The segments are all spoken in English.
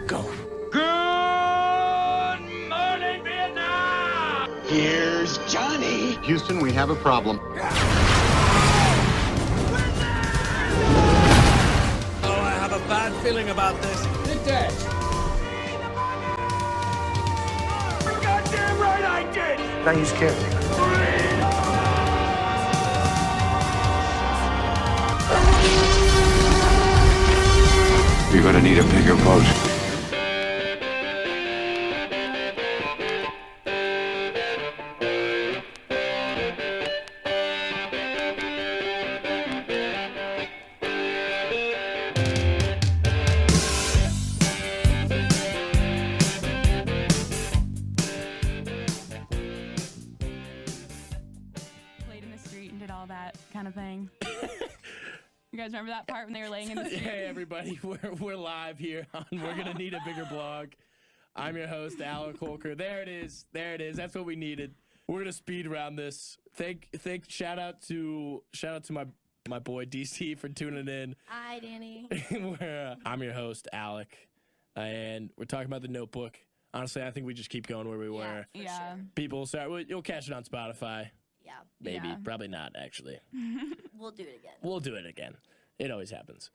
Go. Good morning, Vietnam! Here's Johnny. Houston, we have a problem. Oh, I have a bad feeling about this. Good day. Goddamn right I did! Now you scared me. You're gonna need a bigger boat. Played in the street and did all that kind of thing. You guys remember that part when they were laying in the street? Hey everybody, we're live here on We're Gonna Need a Bigger Blog. I'm your host, Alec Holker. There it is. That's what we needed. We're gonna speed around this. Shout out to my boy DC for tuning in. Hi, Danny. I'm your host, Alec, and we're talking about The Notebook. Honestly, I think we just keep going where we were. Yeah. Sure. People, sorry, you'll catch it on Spotify. Yeah. Maybe, Yeah. probably not actually. We'll do it again. We'll do it again. It always happens.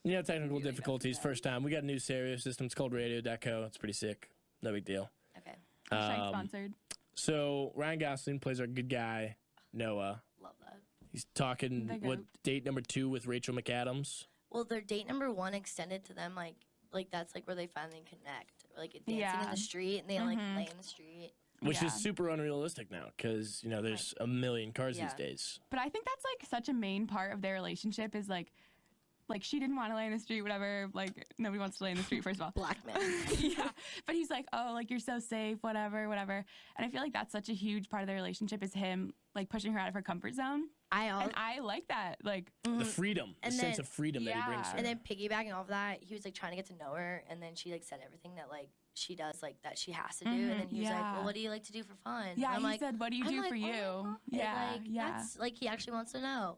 You know, technical difficulties. First time. We got a new stereo system. It's called radio.co. It's pretty sick. No big deal. Okay. Hashtag sponsored. So Ryan Gosling plays our good guy, Noah. Love that. He's talking, The what, goat. date number 2 with Rachel McCadams? Well, their date number 1 extended to them, like that's like where they finally connect. Like dancing in Yeah. the street, and they like lay in the street. Which Yeah. is super unrealistic now because, you know, there's a million cars Yeah. these days. But I think that's like such a main part of their relationship is like she didn't want to lay in the street, whatever. Like nobody wants to lay in the street, first of all. Black man. Yeah. But he's like, oh, like you're so safe, whatever. And I feel like that's such a huge part of their relationship is him like pushing her out of her comfort zone. And I like that. Like, The freedom, And the sense then- of freedom that he brings yeah. her. And then piggybacking off that, he was like trying to get to know her, and then she like said everything that like she does, like that she has to do, and then he was like, yeah. "Well, what do you like to do for fun?" yeah, and I'm he like, said, what do you I'm do like, for "Oh my you? God." Yeah. Like, Yeah. That's like he actually wants to know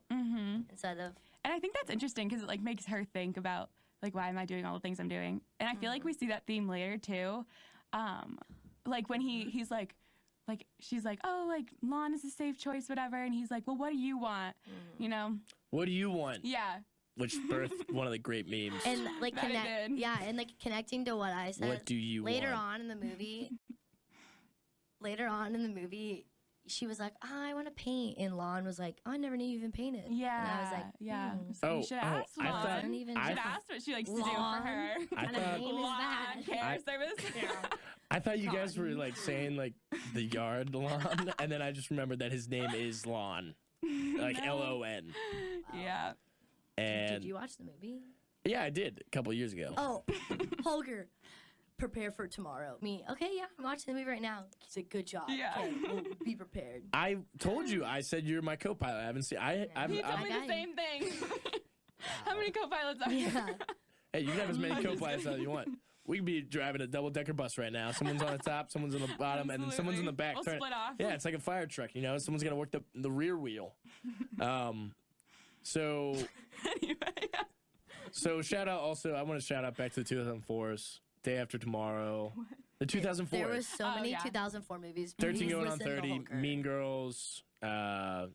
instead of And I think that's interesting because it like makes her think about like why am I doing all the things I'm doing? And I feel like we see that theme later too. Like when he's like she's like, oh, like lawn is a safe choice, whatever, and he's like, well, what do you want? You know? What do you want? Yeah. Which birthed one of the great memes. and like That it connect, did. yeah, and like connecting to what I said. What do you later want? on in the movie? Later on in the movie, she was like, I want to paint, and Lon was like, I never knew you even painted. Yeah. and I was like, yeah. So Oh, you should oh, ask I Lon. thought- I don't even I should thought- ask what she likes to do for Lon? her. I What kind of thought- name is that? Lawn care service. I thought you guys were like saying like the yard lawn, and then I just remembered that his name is Lon, like No. LON. Yeah. And Did you watch the movie? yeah, I did a couple years ago. Oh, Holger, prepare for tomorrow. Me, okay, yeah, I'm watching the movie right now. He's like, good job. Yeah. Okay, we'll be prepared. I told you. I said you're my co-pilot. I haven't seen. I've He told me got the you. same thing. How many co-pilots are there? Yeah. Hey, you can have as many co-pilots as you want. We could be driving a double-decker bus right now. Someone's on the top, someone's on the bottom, and then someone's in the back. We'll split off. Yeah, it's like a fire truck. You know, someone's gonna work the rear wheel. So Anyway. so shout out also. I want to shout out back to the 2004s. Day After Tomorrow. The 2004s. There was so Oh, many yeah. 2004 movies. 13 Please going on listen to 30. Holger. Mean Girls. Shout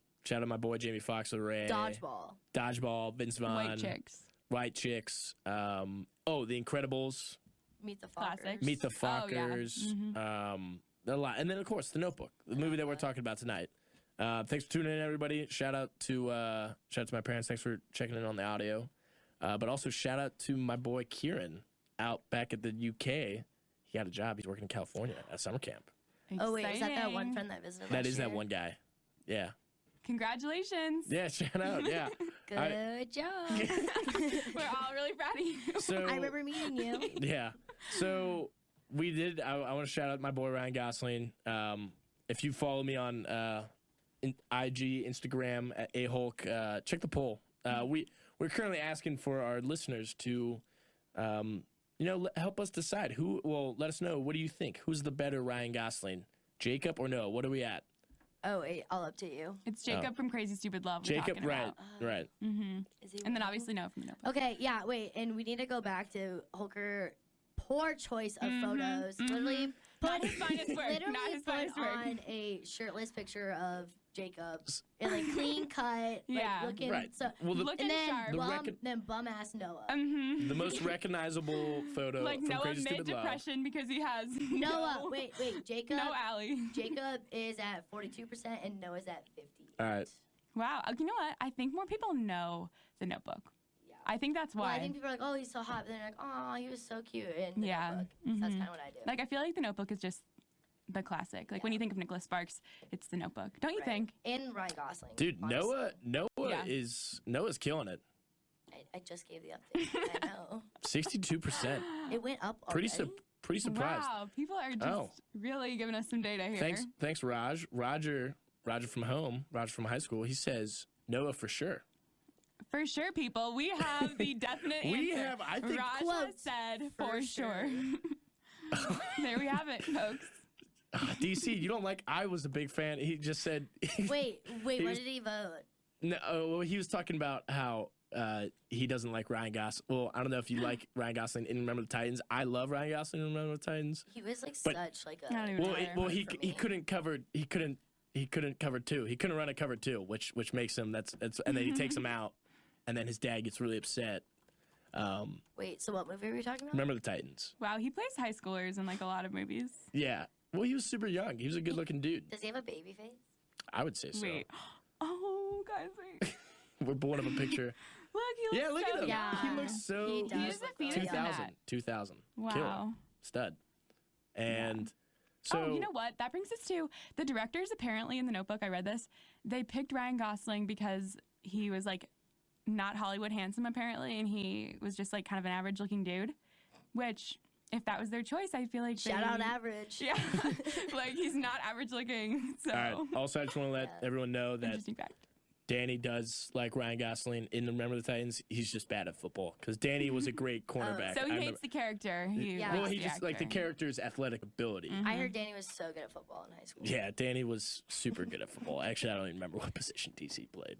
out my boy Jamie Foxx, Ray. Dodgeball. Vince Vaughn. White chicks. White Chicks. The Incredibles. Meet the Fockers. Classic. Meet the Oh, yeah. Fockers. A lot. And then, of course, The Notebook, the movie that we're talking about tonight. Thanks for tuning in, everybody. Shout out to my parents. Thanks for checking in on the audio. But also shout out to my boy Kieran out back at the UK. He got a job. He's working in California at summer camp. Oh, wait, is that that one Exciting. friend that visited That last is that year? one guy. Yeah. Congratulations. Yeah, shout out. Yeah. Good job. We're all really proud of you. So I remember meeting you. yeah. So we did. I want to shout out my boy Ryan Gosling. If you follow me on IG, Instagram at ahulk, check the poll. We're currently asking for our listeners to, help us decide who. Well, let us know. What do you think? Who's the better Ryan Gosling, Jacob or Noah? What are we at? Oh, wait, I'll update you. It's Jacob from Crazy Stupid Love. we're Jacob, talking right, about. right. Mm-hmm. Is he And then real? obviously Noah from the Notebook. Okay, yeah, wait, and we need to go back to Holker poor choice of photos. Literally Not his finest work. literally Not his put finest work. on a shirtless picture of Jacob and like clean cut, Yeah. like looking Right. so. Well, Looking And then sharp. bum ass Noah. the most recognizable photo Like from Noah Crazy Stupid Love. mid-depression because he has Noah, no, wait, Jacob. no Allie. Jacob is at 42% and Noah's at 50. All right. Wow. You know what? I think more people know The Notebook. Yeah. I think that's Well, why. I think people are like, oh, he's so hot. But then they're like, oh, he was so cute in the Yeah. Notebook. So that's Mhm. kind of what I do. Like, I feel like The Notebook is just the classic. Like, when you think of Nicholas Sparks, it's The Notebook. Don't you Right. think? And Ryan Gosling. Dude, honestly. Noah Yeah. Noah's killing it. I just gave the update. I know. 62%. It went up Pretty already. pretty surprised. Wow. People are just Oh. really giving us some data here. Thanks, Raj. Roger from high school. He says Noah for sure. For sure, people. We have the definite We answer. have, I think, Raj has quotes said for for sure. There we have it, folks. DC, you don't like. I was a big fan. He just said. Wait, He what was- did he vote? No, well, he was talking about how he doesn't like Ryan Gosling. Well, I don't know if you like Ryan Gosling in Remember the Titans. I love Ryan Gosling in Remember the Titans. He was like But- such like I don't a. even Well, know. well, for he me. couldn't cover. He couldn't cover two. He couldn't run a cover two, which makes him that's and then he takes him out, and then his dad gets really upset. Wait, so what movie were we talking about? Remember the Titans? Wow, he plays high schoolers in like a lot of movies. Yeah. Well, he was super young. He was a good-looking dude. Does he have a baby face? I would say so. Wait. Oh, guys, wait. We're pulling up a picture. Look, he looks Yeah, look so at him. Yeah. He looks so. He does He's a look fetus really in young. that. 2000. Wow. Killer. Stud. And so. Oh, you know what? That brings us to the directors. Apparently, in the Notebook, I read this. They picked Ryan Gosling because he was like not Hollywood handsome, apparently, and he was just like kind of an average-looking dude. Which, if that was their choice, I feel like Shout they, out average. Yeah, like he's not average-looking. So, All right. Also, I just want to let everyone know that interesting fact. Danny does like Ryan Gosling in Remember the Titans. He's just bad at football because Danny was a great cornerback. So he I hates remember- the character. He Yeah. Well, likes he just like the actor. character's athletic ability. I heard Danny was so good at football in high school. Yeah, Danny was super good at football. Actually, I don't even remember what position DC played.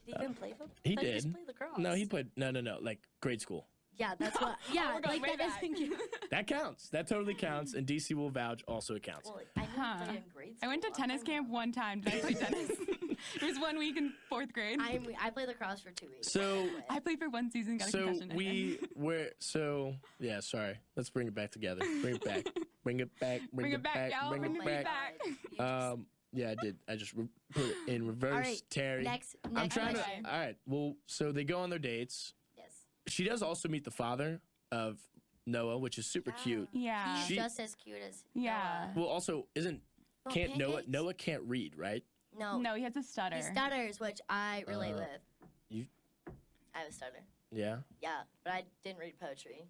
Did he even play football? He I thought did. He just played lacrosse. No, he played. No, like grade school. Yeah, that's what. Yeah, We're going like way that back. doesn't. That counts. That totally counts. And DC will vouch also it counts. Well, I knew Huh. he played in grade school. I went to I'm tennis talking camp about- one time. Did I play tennis? It was 1 week in 4th grade. I played lacrosse for 2 weeks. So- I played for one season, got a So concussion. we were so yeah. Sorry. Let's bring it back together. Bring it back. Bring it back. Bring it back, y'all. Bring Bring it it back. back. You just- Yeah, I did. I just put it in reverse. All right, Terry. next I'm trying to. question. All right. Well, so they go on their dates. Yes. She does also meet the father of Noah, which is super cute. Yeah. He's She- just as cute as. Yeah. Well, also isn't Oh, can't pancakes? Noah can't read, right? No. No, he has a stutter. He stutters, which I relate with. you- I have a stutter. Yeah. Yeah, but I didn't read poetry.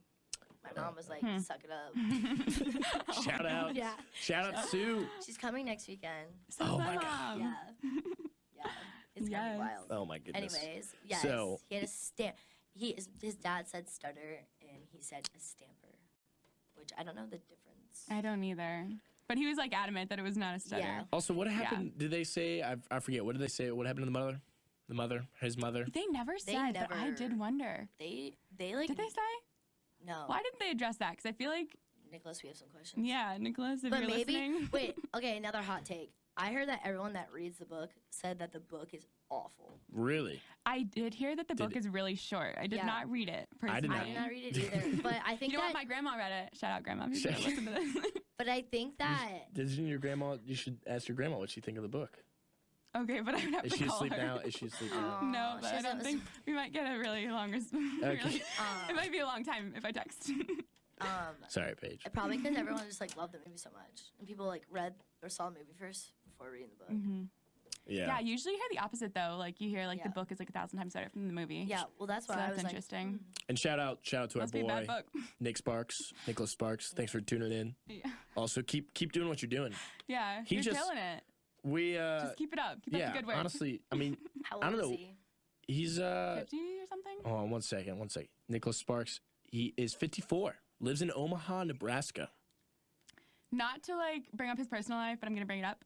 My mom was like, Hmm. "Suck it up." Shout out. Yeah. Shout out Sue. She's coming next weekend. So Oh my God. mom. Yeah. Yeah. It's gonna Yes. be wild. Oh my goodness. Anyways, yes. So- he had a stamp. His dad said stutter, and he said a stamper, which I don't know the difference. I don't either. But he was like adamant that it was not a stutter. Yeah. Also, what happened? Did they say? I forget. What did they say? What happened to the mother? The mother, his mother. They never said, but I did never- wonder. They like. Did they say? No. Why didn't they address that? Because I feel like, Nicholas, we have some questions. yeah, Nicholas, if But you're maybe. listening. Wait. Okay. Another hot take. I heard that everyone that reads the book said that the book is awful. Really? I did hear that the book is really short. I did Yeah. not read it I personally. did I did not read it either, but I think You know that. what? My grandma read it. Shout out, grandma. If you're gonna listen to this. But I think that. Didn't your grandma? You should ask your grandma what she think of the book. Okay, but I would have Is to she call asleep her. now? Is she asleep now? No, She but I doesn't don't think we might get a really long response. Okay. It might be a long time if I text. Sorry, Paige. Probably because everyone just like loved the movie so much, and people like read or saw the movie first before reading the book. Yeah, usually you hear the opposite though. Like you hear like the Yeah. book is like 1,000 times better from the movie. Yeah, well that's so why I that's was like, interesting. And shout out to our Must be a boy bad book. Nicholas Sparks. Thanks for tuning in. Yeah, Also, keep doing what you're doing. yeah, He you're just- killing it. We Just keep it up. Keep up yeah. the good work. Honestly, I mean, how I old don't is know. he? He's 50 or something. Hold on, one second. Nicholas Sparks. He is 54. Lives in Omaha, Nebraska. Not to like bring up his personal life, but I'm gonna bring it up.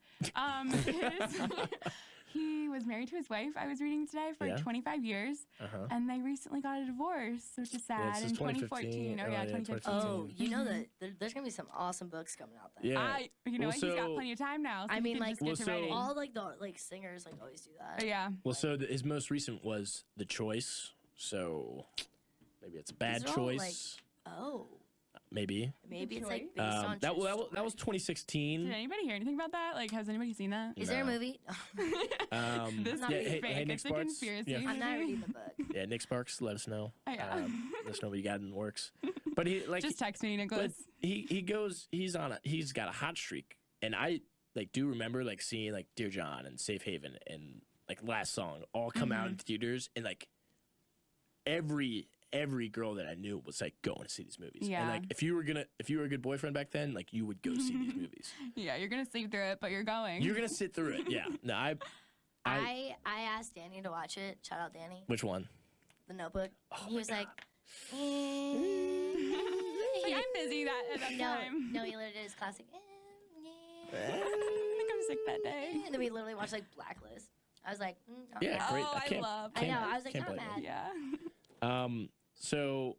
He was married to his wife, I was reading today, for Yeah. 25 years. And they recently got a divorce, which is sad. this is In 2015. 2014. Oh, Oh, yeah, yeah, 2015. Oh, you know that there's gonna be some awesome books coming out then. Yeah. You know Well, what? He's got so- plenty of time now. So I he mean, can like, just get Well, to so- writing. All like the singers like always do that. Yeah. Well, so his most recent was The Choice. So maybe it's a bad These are all, choice. Oh, maybe. maybe it's Choice? like based on That true was story. 2016. Did anybody hear anything about that? Like, has anybody seen that? Is there a No. movie? This not is being fake. Nick It's a Sparks. conspiracy. Yeah. I'm not reading the book. Yeah, Nick Sparks, let us know. Oh, yeah. Let us know what you got in the works. But he like Just text me, but Nicholas. he goes he's got a hot streak, and I like do remember like seeing like Dear John and Safe Haven and like Last Song all come out in theaters, and like every girl that I knew was like going to see these movies. Yeah. And like if you were a good boyfriend back then, like you would go see these movies. Yeah, you're gonna sleep through it, but you're going. You're gonna sit through it. Yeah. No, I asked Danny to watch it. Shout out Danny. which one? The Notebook. Oh He was like, Like, I'm busy at that time. no, he literally did his classic. I think I'm sick that day. And then we literally watched like Blacklist. I was like, not Yeah, bad. great. Oh, I can't, love- I can't- know. I was like, can't not blame bad. you. Yeah. So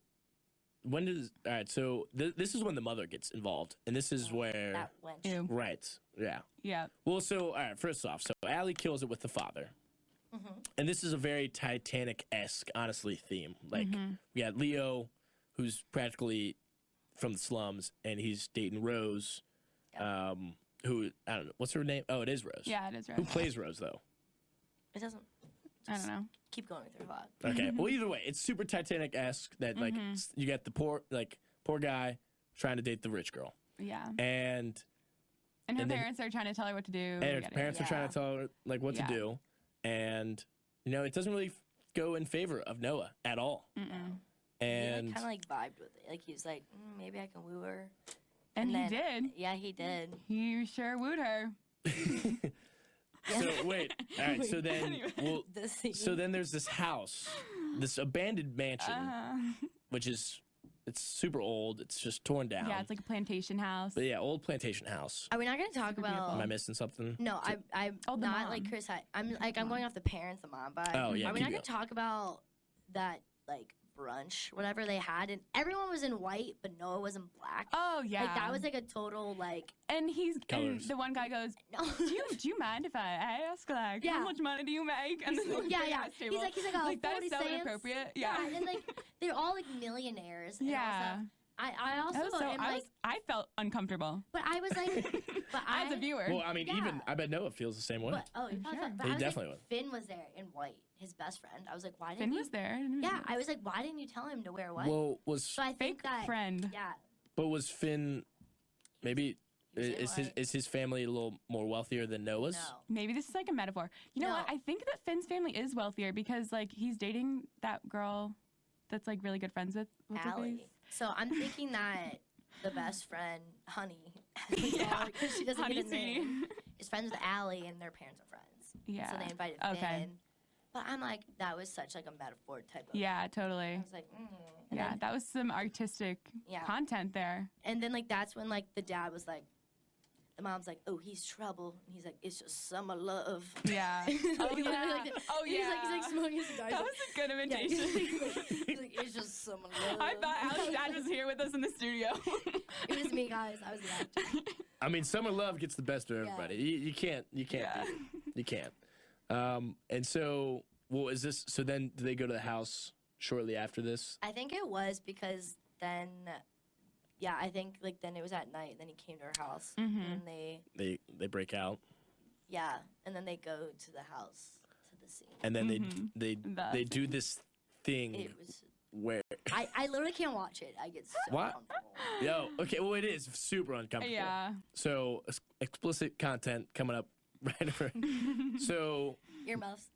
when does all right? So this is when the mother gets involved, and this is where That wench. Ew. right, yeah. Yeah. Well, so all right. First off, so Allie kills it with the father, and this is a very Titanic-esque, honestly, theme. Like we got Leo, who's practically from the slums, and he's dating Rose, who I don't know what's her name. Oh, it is Rose. Yeah, it is right. Who plays Rose though? It doesn't I don't know. keep going with your thought. Okay. Well, either way, it's super Titanic-esque that like you got the poor guy trying to date the rich girl, Yeah. and And her and then- parents are trying to tell her what to do. her yada, parents are trying to tell her like what Yeah. to do, and it doesn't really go in favor of Noah at all. He And kind of like vibed with it. Like he was like, maybe I can woo her. And he then- did. Yeah, he did. He sure wooed her. so wait, all right. So then, well, The scene. so then there's this house, this abandoned mansion, which is it's super old. It's just torn down. Yeah, it's like a plantation house. But yeah, old plantation house. Are we not gonna talk about? Am I missing something? No, I'm Oh, the not mom. like Chris. I'm going off the parents, the mom vibe. Oh, yeah, Are we keep not gonna going. talk about that like brunch, whatever they had, and everyone was in white, but Noah was in black. Oh yeah. Like that was like a total like. and and Colors. the one guy goes, No. do you mind if I ask like Yeah. how much money do you make? And then the Yeah, big yeah. ass He's table. like oh, like that 40 is so cents. inappropriate. Yeah, Yeah. and then like they're all like millionaires. And Yeah. Also, I also That was so, am like, I felt uncomfortable but I was like, but as a viewer. Well, I mean, Yeah. even I bet Noah feels the same way. But oh, you probably Sure. felt- but He I was definitely like, Finn was there in white, his best friend. I was like, why didn't Finn you? was there. I didn't even Yeah, know. I was like, why didn't you tell him to wear white? Well, was so I think Fake that friend. yeah, but was Finn maybe he was in is white. his family a little more wealthier than Noah's? No. Maybe this is like a metaphor. You know what? No. I think that Finn's family is wealthier because like he's dating that girl that's like really good friends with what's her Allie. face? So I'm thinking that the best friend, Honey, Yeah. because she doesn't Honey get a Sweetie. name, is friends with Allie, and their parents are friends. Yeah. So they invited Okay. Finn. But I'm like, that was such like a metaphor type of. Yeah, I totally. was like, And Yeah, then, that was some artistic Yeah. content there. and then like that's when like the dad was like, the mom's like, oh, he's trouble. And he's like, it's just summer love. Yeah. Like, Oh literally yeah. like that. Oh He's like yeah. smoking a cigar. That was a good Yeah, imitation. he's like, it's just summer love. I thought Al's dad was here with us in the studio. It was me, guys. I was the actor. I mean, summer love gets the best of Yeah. everybody. You can't Yeah. beat it. You can't. And so, well, is this? So then, do they go to the house shortly after this? I think it was because then, yeah, I think like then it was at night. Then he came to her house, and they, They break out, yeah, and then they go to the house to the scene. and then they The- do this thing It was. where. I literally can't watch it. I get so What? uncomfortable. Yo, okay, well, it is super uncomfortable. Yeah. So explicit content coming up right over. So. Earmuffs.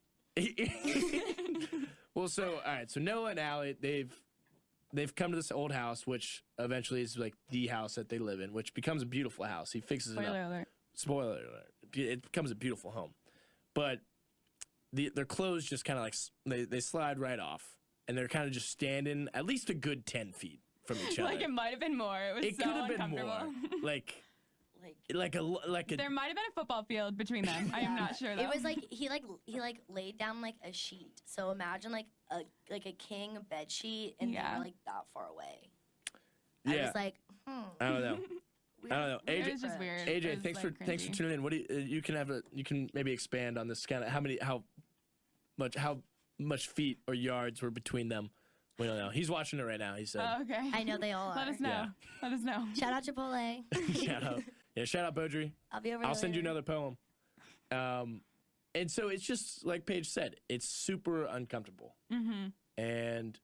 Well, so all right, so Noah and Allie, they've come to this old house, which eventually is like the house that they live in, which becomes a beautiful house. He fixes it Spoiler up. alert. Spoiler alert! It becomes a beautiful home, but their clothes just kind of like they slide right off, and they're kind of just standing at least a good 10 feet from each other. Like it might have been more. It was It so could have been more. uncomfortable. Like like a There might have been a football field between them. I am not sure though. It was like he laid down like a sheet. So imagine like a king bed sheet, and they Yeah. were like that far away. yeah. I was like, I don't know. I don't know. It AJ, was just weird. AJ, It was, thanks like, for cringy. tuning in. What do you can maybe expand on this kind of how much feet or yards were between them? We don't know. He's watching it right now. He said, Oh, okay. I know they all are. Let us know. Yeah. Let us know. Shout out Chipotle. shout out, shout out Beaudry. I'll be over. I'll send you later. another poem. And so it's just like Paige said, it's super uncomfortable. Mm-hmm. And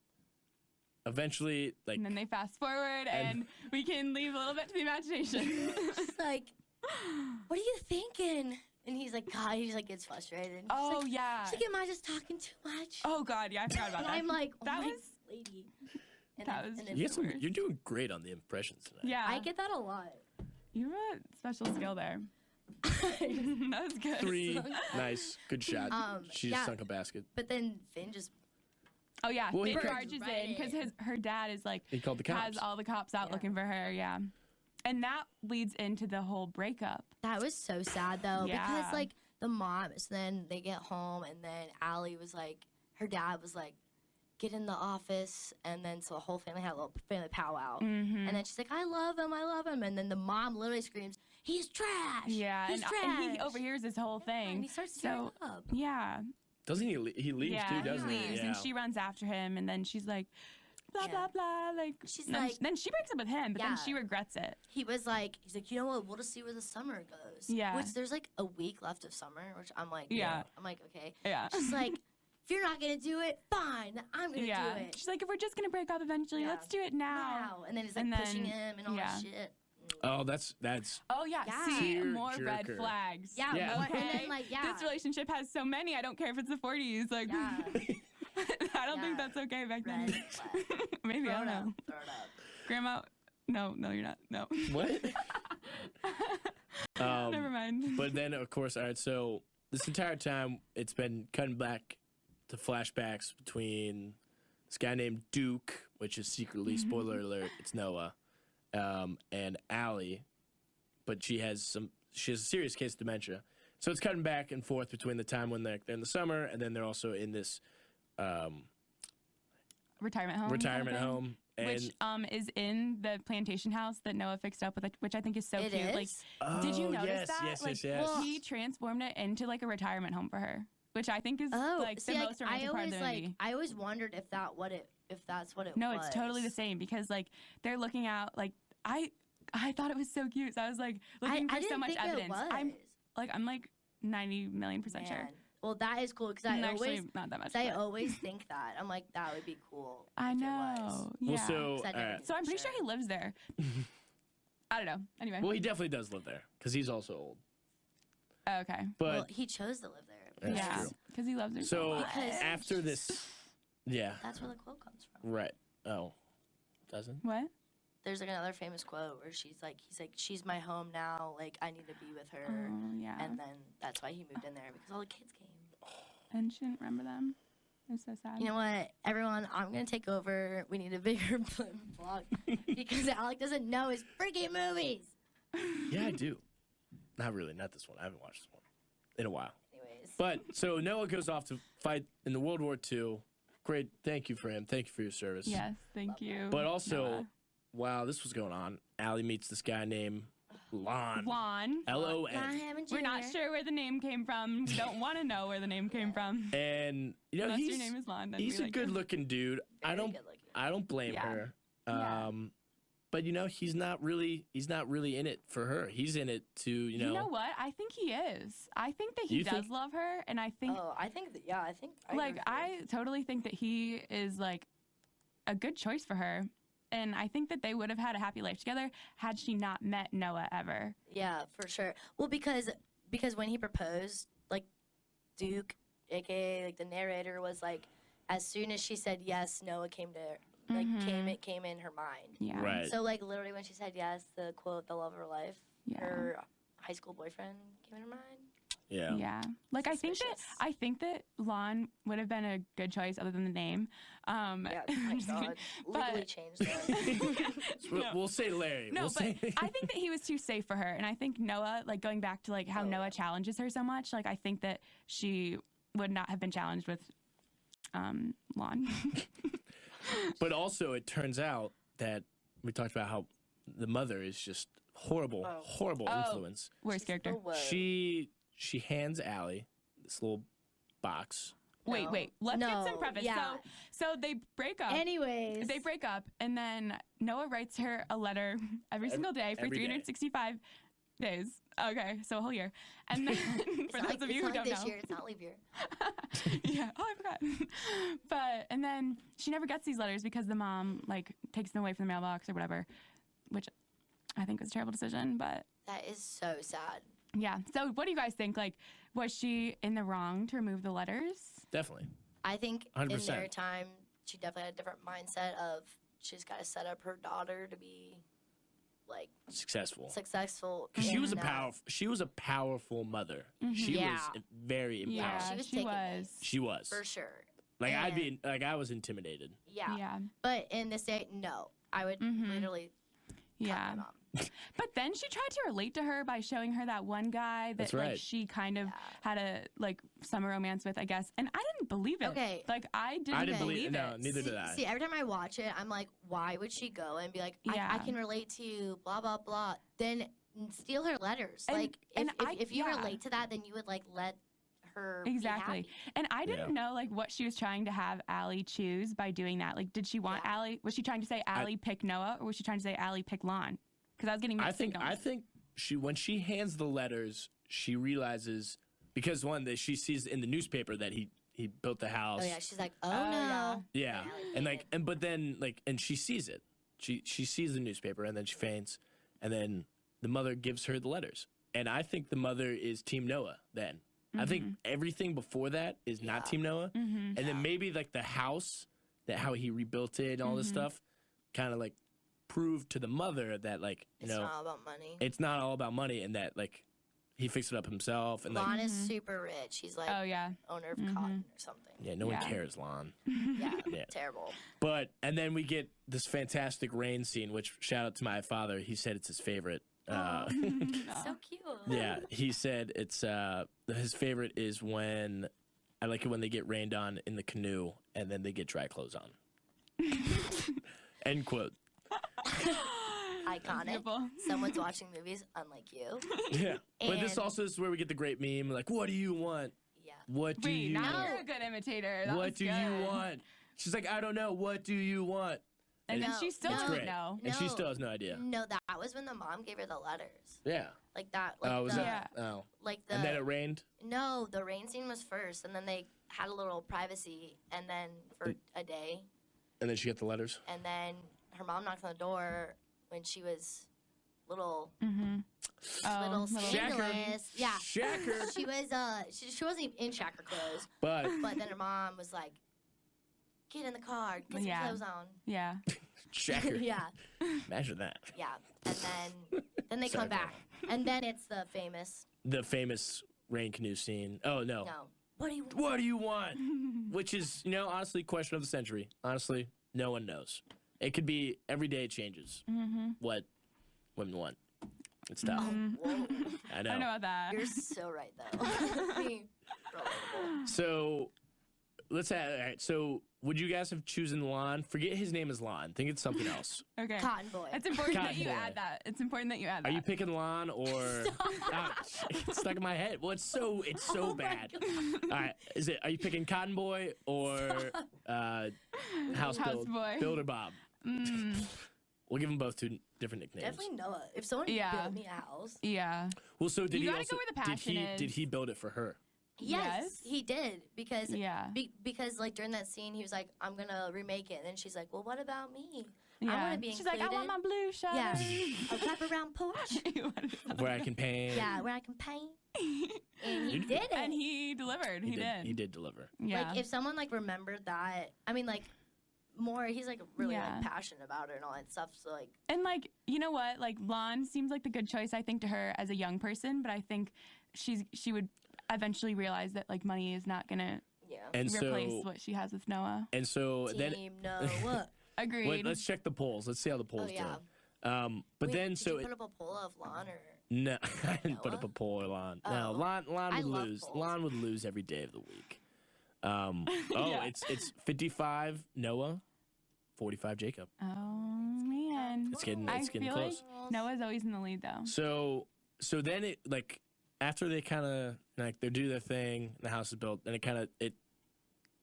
eventually, like, And then they fast forward, and we can leave a little bit to the imagination. She's like, what are you thinking? And he's like, God, he's like, gets frustrated. She's Oh, like, yeah. She's like, am I just talking too much? Oh, God, yeah, I forgot about and that. I'm like, oh that my was, lady. And that then- was and just then- the worst. you're doing great on the impressions tonight. yeah. I get that a lot. You have a special skill there. That was good. 3, nice, good shot. She just yeah. sunk a basket. But then Finn just Oh, yeah. Well, he Finn could- barges Right in because her dad is like, He called the has cops. all the cops out Yeah. looking for her, yeah. And that leads into the whole breakup. that was so sad though Yeah. because like the mom. So then they get home and then Allie was like, her dad was like, get in the office, and then so the whole family had a little family powwow. Mm-hmm. And then she's like, I love him. And then the mom literally screams, he's trash. Yeah, he's and trash. he overhears this whole thing. And he starts tearing so, up. yeah. Doesn't he? He leaves Yeah, too, doesn't he he? leaves, and she runs after him, and then she's like, blah, Yeah. blah, blah. Like, She's then, like- then she breaks up with him, but then Yeah. she regrets it. He's like, you know what? We'll just see where the summer goes. Yeah. Which there's like a week left of summer, which I'm like, Yeah. I'm like, okay. Yeah. She's like, if you're not gonna do it, fine. I'm gonna Yeah. do it. She's like, if we're just going to break up eventually, Yeah. let's do it now. Now. And then he's like And pushing then- him and all yeah. that shit. Oh, that's Oh, yeah. Yeah. See, Tear more red jerker. flags. Yeah, Yeah. more, and Okay. then like, yeah. This relationship has so many. I don't care if it's the 40s. Like, Yeah. I don't think Yeah. that's okay back Red then. flag. Maybe, I Throw don't it up. know. Throw it up. Grandma, no, you're not. No. what? Never mind. But then, of course, all right. So this entire time, it's been cutting back to flashbacks between this guy named Duke, which is secretly, spoiler alert, it's Noah, and Allie, but she has a serious case of dementia. So it's cutting back and forth between the time when they're in the summer, and then they're also in this Retirement home. retirement kind of thing. home. And Which is in the plantation house that Noah fixed up with, which I think is so It cute. Like, is? did you Oh, notice yes, that? yes, like, yes, yes. he transformed it into like a retirement home for her, which I think is Oh, like see, the like, most romantic part of the movie. I always wondered if that's what it No, was. it's totally the same because like they're looking out. Like I thought it was so cute. So I was like looking for I didn't so much think evidence. It was. I'm like 90 million% sure. Man. Well, that is cool because I Actually, always, not that much. I but always think that. I'm like, that would be cool. I if know. It was. Yeah. well, so 'Cause I never think So I'm for pretty sure he lives there. I don't know. Anyway. well, he definitely does live there because he's also old. Oh, okay. But Well, he chose to live there. That's Yeah. true. Because he loves her so much. Because after this, yeah, That's where the quote comes from. right. Oh, doesn't? What? There's like another famous quote where he's like, she's my home now. Like, I need to be with her. Oh, yeah. And then that's why he moved in there because all the kids came. And she didn't remember them. It's so sad. You know what, everyone? I'm gonna take over. We need a bigger vlog because Alec doesn't know his freaking movies. Yeah, I do. Not really. Not this one. I haven't watched this one in a while. Anyways, But so Noah goes off to fight in the World War II. Great. Thank you for him. Thank you for your service. Yes, thank you. But also, Noah. while this was going on, Allie meets this guy named Lon. Lon. L-O-N. We're not sure where the name came from. We don't want to know where the name came from. And you know Unless he's your name is Lon, then he's we a like good him. looking dude. I don't blame Yeah. her. Yeah. But you know he's not really in it for her. He's in it to You know what? I think he is. I think that he You does think- love her, and I think Oh, I think that. Yeah, I think. like I totally think that he is like a good choice for her. And I think that they would have had a happy life together had she not met Noah ever. Yeah, for sure. Well, because when he proposed, like Duke, aka like the narrator, was like, as soon as she said yes, Noah came to like came in her mind. Yeah. Right. So like literally when she said yes, the quote, the love of her life, Yeah. her high school boyfriend came in her mind. Yeah. Yeah. Like Suspicious. I think that Lon would have been a good choice other than the name. Yeah, I'm my just kidding. God. Legally But- changed that. We'll say Larry. No, we'll but say I think that he was too safe for her, and I think Noah, like going back to like how Noah challenges her so much, like I think that she would not have been challenged with Lon. But also, it turns out that we talked about how the mother is just horrible influence. Worst character. She hands Allie this little box. Wait. Let's get some No, preface. yeah. So they break up. Anyways. They break up, and then Noah writes her a letter every single day for every day. 365 days. Okay, so a whole year. And then for those of you who don't this know, year, it's not leave year. yeah. Oh, I forgot. And then she never gets these letters because the mom like takes them away from the mailbox or whatever, which I think was a terrible decision. But That is so sad. yeah. So what do you guys think? Like, was she in the wrong to remove the letters? Definitely. I think in 100%. their time, she definitely had a different mindset of she's got to set up her daughter to be like Successful. successful. Because she in was a powerful mother. She Yeah. was very Yeah, empowered. She was she taking was. names. She was. For sure. Like I'd be And- like I was intimidated. Yeah. Yeah. But in this day, no. I would literally cut Yeah. my mom. But then she tried to relate to her by showing her that one guy that That's like right. she kind of had a like summer romance with, I guess. And I didn't believe it. Okay. Like I didn't believe it. No, neither did I. See, every time I watch it, I'm like, why would she go and be like, I Yeah. can relate to you, blah, blah, blah. Then steal her letters. And- like, and if you yeah. relate to that, then you would like let her Exactly. be happy. And I didn't know like what she was trying to have Allie choose by doing that. Like, did she want Allie? Was she trying to say Allie pick Noah, or was she trying to say Allie pick Lon? Because I was getting mixed signals. I think when she hands the letters, she realizes because one that she sees in the newspaper that he built the house. Oh, yeah. She's like, oh, Oh, no. Yeah. And like but then like and she sees it. She sees the newspaper and then she faints and then the mother gives her the letters. And I think the mother is Team Noah then. I think everything before that is not Team Noah. And then maybe like the house, that how he rebuilt it and all this stuff kind of like proved to the mother that like, you It's know, not all about money. it's not all about money and that like he fixed it up himself and like Lon is super rich. He's like Oh yeah. owner of Cotton or something. yeah, no one Yeah. cares, Lon. Yeah. Yeah. Terrible. But and then we get this fantastic rain scene, which shout out to my father. He said it's his favorite. So cute. Yeah, he said it's his favorite is when I like it when they get rained on in the canoe and then they get dry clothes on. End quote. Iconic. Beautiful. Someone's watching movies, unlike you. Yeah, but this And- also is where we get the great meme. Like, what do you want? Yeah. What do Wait, you now want? you're a good imitator. That What was do you good. want? She's like, I don't know. What do you want? And then No, she still no. doesn't Great. know. And she No. still has no idea. No, that was when the mom gave her the letters. Yeah. Like that. Like Oh, was the, that? Oh. Like the. And then it rained. No, the rain scene was first, and then they had a little privacy, and then for a day, And then she got the letters. and then her mom knocked on the door when she was little, Oh, little scandalous. Yeah, Shacker. she was. She wasn't even in Shacker clothes, But but then her mom was like, "Get in the car, get some Yeah. clothes on." Yeah. Shacker. Yeah, Imagine that. yeah, and then they Sorry, come back, and then it's the famous. The famous rain canoe scene. Oh no. No, what do you? What do you want? Which is, you know, honestly, question of the century. Honestly, no one knows. It could be every day it changes. What women want. It's tough. Whoa, I know. I know about that. you're so right though. Being relatable. So let's add. All right. So would you guys have chosen Lon? Forget his name is Lon. Think it's something else. Okay. Cotton Boy. It's important that Cotton you boy. add that. It's important that you add Are that. you picking Lon or? Ah, it's stuck in my head. Well, it's so Oh my bad. All right. Are you picking Cotton Boy or House Boy. Builder Bob? We'll give them both two different nicknames. Definitely Noah. If someone Yeah. built me a house, Yeah. Well, so did You he gotta also go where the did passion is. did he build it for her? yes, he did because Yeah. because like during that scene he was like, "I'm gonna remake it," and then she's like, "Well, what about me? I Yeah. want to be She's included." like, I want my blue shirt. Yeah, a wraparound porch. Where I can paint. Yeah, where I can paint. And he did it. And he delivered. He did. He did deliver. Yeah. Like if someone like remembered that, I mean like more, he's like really Yeah. like passionate about it and all that stuff. So like, And like, you know what? Like Lon seems like the good choice, I think, to her as a young person, but I think she would eventually realize that like money is not gonna Yeah. And replace so what she has with Noah. then Team Noah. Agreed. wait, let's check the polls. Let's see how the polls Oh, yeah. do. But Wait, then did so you put up a poll of Lon or? no, I didn't put up Noah? a poll, Lon. No, Oh. Lon I would love lose. polls. Lon would lose every day of the week. Yeah. It's 55 Noah, 45 Jacob. Oh man. It's getting I getting feel close. like Noah's always in the lead though. So then it like after they kind of like they do their thing, the house is built, and it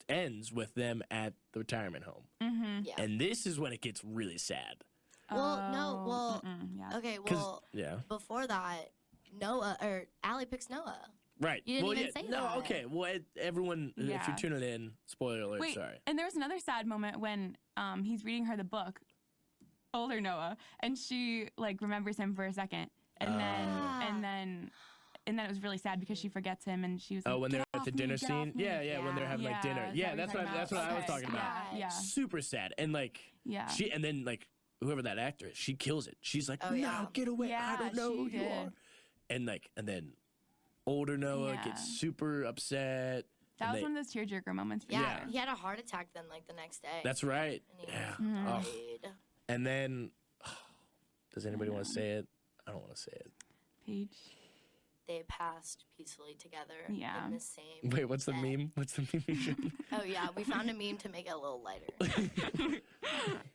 ends with them at the retirement home. Mm-hmm. Yeah. And this is when it gets really sad. Well, no, well, yeah. Okay, 'Cause- well, yeah. before that, Noah or Allie picks Noah. Right. You didn't well, even yeah. say no, that. okay. Well, everyone, if Yeah. you're tuning in, spoiler alert, Wait, sorry. and there was another sad moment when he's reading her the book, older Noah, and she like remembers him for a second, and then it was really sad because she forgets him, and she was like, Oh, when they're "Get at the off me, dinner get scene? off me." Yeah, when they're having like dinner. is Yeah, that that's what what you're that's what I was talking talking about. Yeah, yeah. Super sad. And like Yeah. and then like whoever that actor is, she kills it. She's like, Oh, "No, yeah. get away. I Yeah, don't know who she you did. are." And then older Noah Yeah. gets super upset. That and was they- one of those tearjerker moments for Yeah, sure. he had a heart attack then, like the next day. That's right. And he Yeah. was Oh. worried. And then does anybody want to say it? I don't want to say it. Paige. They passed peacefully together Yeah. in the same. Wait, what's the bed. meme? What's the meme? you showed? Oh yeah, we found a meme to make it a little lighter.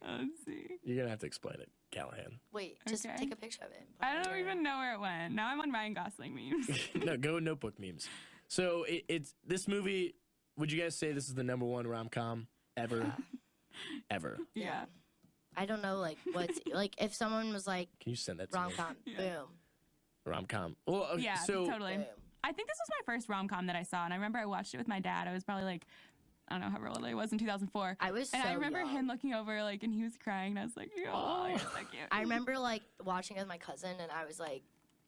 Let's see. You're gonna have to explain it, Callahan. Wait, just Okay. take a picture of it. and put I it don't on even know where it went. Now I'm on Ryan Gosling memes. No, go Notebook memes. So it's this movie. Would you guys say this is the #1 rom-com ever? Ever? yeah. I don't know, like what's like if someone was like Can you send that to rom me? com, boom, Rom-com. Well, okay, Yeah, so totally. boom. I think this was my first rom-com that I saw, and I remember I watched it with my dad. I was probably like, I don't know how old I was in 2004. I was and so I remember young. him looking over, like, and he was crying, and I was like, oh, you're so cute. I remember like watching it with my cousin, and I was like,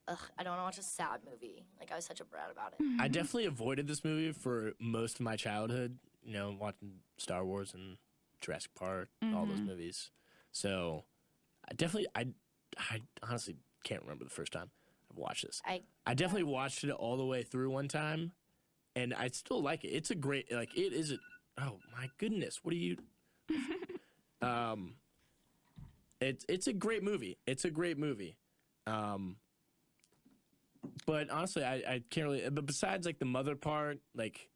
ugh, I don't want to watch a sad movie. Like I was such a brat about it. I definitely avoided this movie for most of my childhood. You know, watching Star Wars and Jurassic Park, all those movies. So I honestly can't remember the first time I've watched this. I definitely watched it all the way through one time, and I still like it. It's a great, like, it is a, oh my goodness, what are you, it's a great movie. It's a great movie. But honestly, I can't really, but besides like the mother part, like,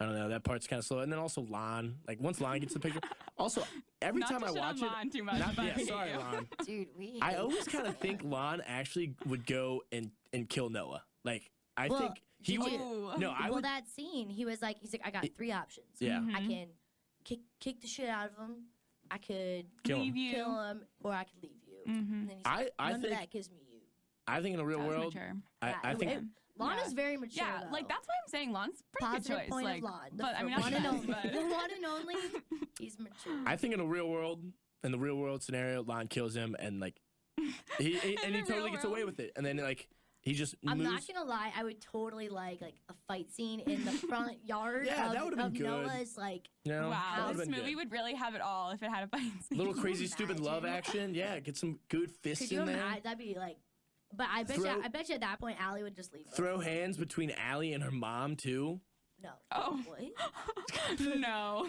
I don't know, that part's kind of slow. And then also Lon, like once Lon gets the picture, also every Not time to I shit on watch it, Lon too much, not- but yeah, sorry, you. Lon. Dude, we. I always kind of think Lon actually would go and kill Noah. Like I Well, think he did would. you- No, I well, would. that scene, he's like, I got 3 options. Yeah. I can kick the shit out of him. I could Kill Leave him. you. kill him, or I could leave you. Mhm. And then he's like, I none think- of that gives me you. I think in the real That was world, mature. I think Lon Yeah. is very mature. Yeah, though. like that's why I'm saying Lon's a pretty Positive good choice. point like, of Lon. but I mean, one not and only. but The one and only. He's mature. I think in the real world scenario, Lon kills him and like he and he the totally real gets away world? with it. And then like he just I'm moves. not gonna lie. I would totally like a fight scene in the front yard Yeah, of, that would've been of good. Noah's like. You know, that wow, would've this been movie good. would really have it all if it had a fight scene. Little crazy you stupid love imagine? action. Yeah, get some good fists Could you in there. imagine? That'd be like. But I bet you at that point, Allie would just leave. them. Throw hands between Allie and her mom too. No. Oh. What? No,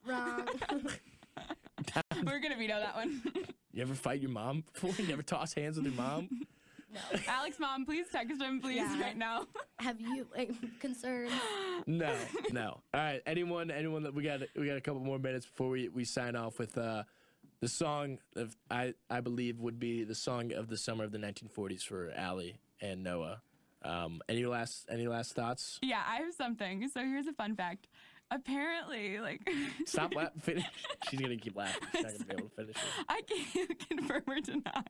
Wrong. we're gonna veto that one. You ever fight your mom before? You never toss hands with your mom? No. Alex, mom, please text him, please, Yeah. right now. Have you concerns? No. All right. Anyone that we got a couple more minutes before we sign off with the song of I believe would be the song of the summer of the 1940s for Allie and Noah. Any last thoughts? Yeah, I have something. So here's a fun fact. Apparently, like, Stop laughing. Finish. She's gonna keep laughing. She's not gonna be able to finish it. I can't confirm or deny,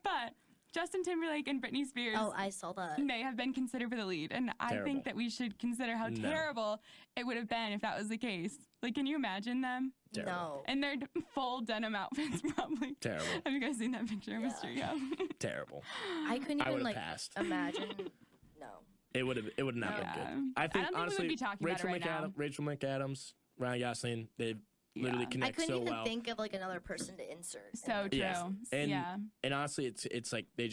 but Justin Timberlake and Britney Spears Oh, I saw that. may have been considered for the lead, and I Terrible. think that we should consider how No. terrible it would have been if that was the case. Like, can you imagine them Terrible. No. in their full denim outfits? Probably. Terrible. Have you guys seen that picture of Mr. Yo? Terrible. I couldn't I even would've like passed. imagine. No. It would not been Yeah. good. I think don't think we honestly, would be talking about it right now. Rachel McAdams, Ryan Gosling, they literally Yeah. I connect couldn't so even well. think of like another person to insert. So true. Yeah. And yeah. and honestly, it's like they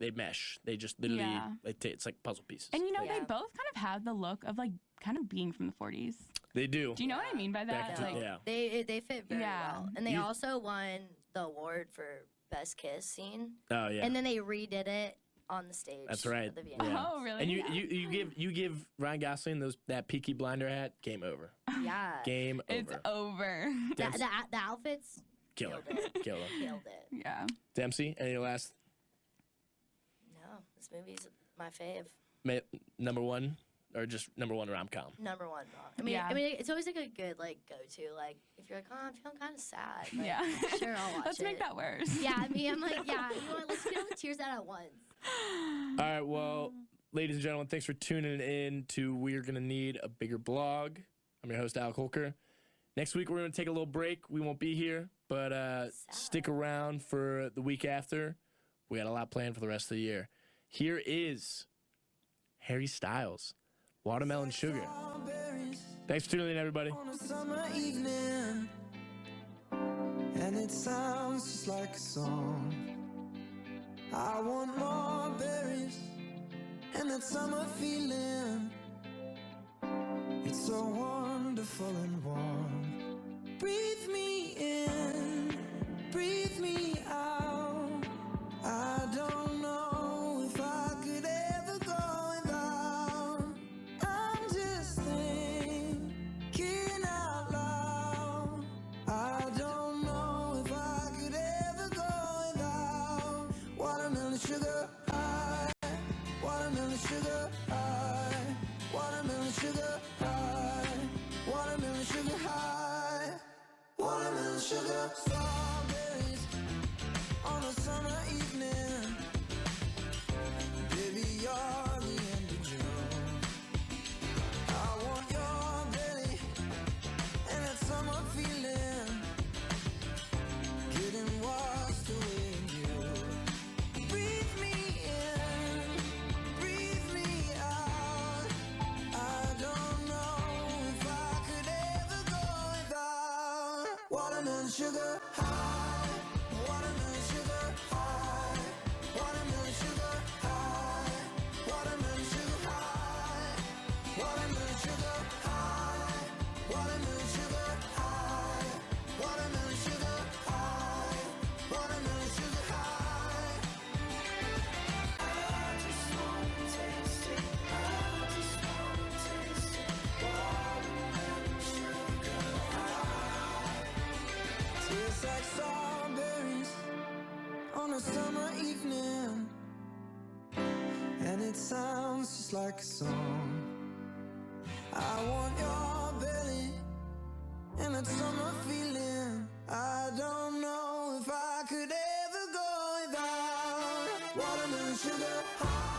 they mesh. They just literally Yeah. it's like puzzle pieces. And you know, Yeah. they both kind of have the look of like kind of being from the 40s. They do. Do you know what I mean by Back that? to- Like, yeah. They fit very Yeah. well, and they You- also won the award for best kiss scene. Oh yeah. And then they redid it on the stage. That's right. At the Vienna. Yeah. Oh, really? And you give Ryan Gosling that Peaky Blinder hat. Game over. Yeah. Game it's over. over. The outfits Killer. Killer. killed it. Yeah. Dempsey, any last No, this movie's my fave. number one or just number one rom-com? Number one. I mean, Yeah. it's always like a good like go-to. Like if you're like, oh, I'm feeling kind of sad. Like, Yeah. Sure, I'll watch Let's it. make that worse. Yeah, I mean, I'm like, yeah, you know what? Let's get all the tears out at once. All right, well, ladies and gentlemen, thanks for tuning in to We're Gonna Need a Bigger Blog. I'm your host, Al Holker. Next week, we're going to take a little break. We won't be here, but stick around for the week after. We got a lot planned for the rest of the year. Here is Harry Styles, Watermelon Sugar. Thanks for tuning in, everybody. On a summer evening, and it sounds just like a song. I want more berries and that summer feeling. It's so wonderful and warm. Breathe me in, breathe me out. I don't know if I could ever go without. I'm just thinking out loud. I don't know if I could ever go without watermelon sugar high, watermelon sugar high, watermelon sugar high, watermelon sugar high, watermelon sugar. Strawberries on a summer evening. Baby, you're the end of June. I want your belly and that summer feeling. Getting washed away in you. Breathe me in, breathe me out. I don't know if I could ever go without watermelon sugar high, watermelon sugar high, watermelon sugar high, watermelon sugar high, watermelon sugar high, watermelon sugar high, watermelon sugar high, watermelon sugar high. I just wanna taste it. I just wanna taste it. Watermelon sugar high. Tastes like strawberries on a summer evening, and it sounds just like a song. I want your belly and that summer feeling. I don't know if I could ever go without watermelon sugar high.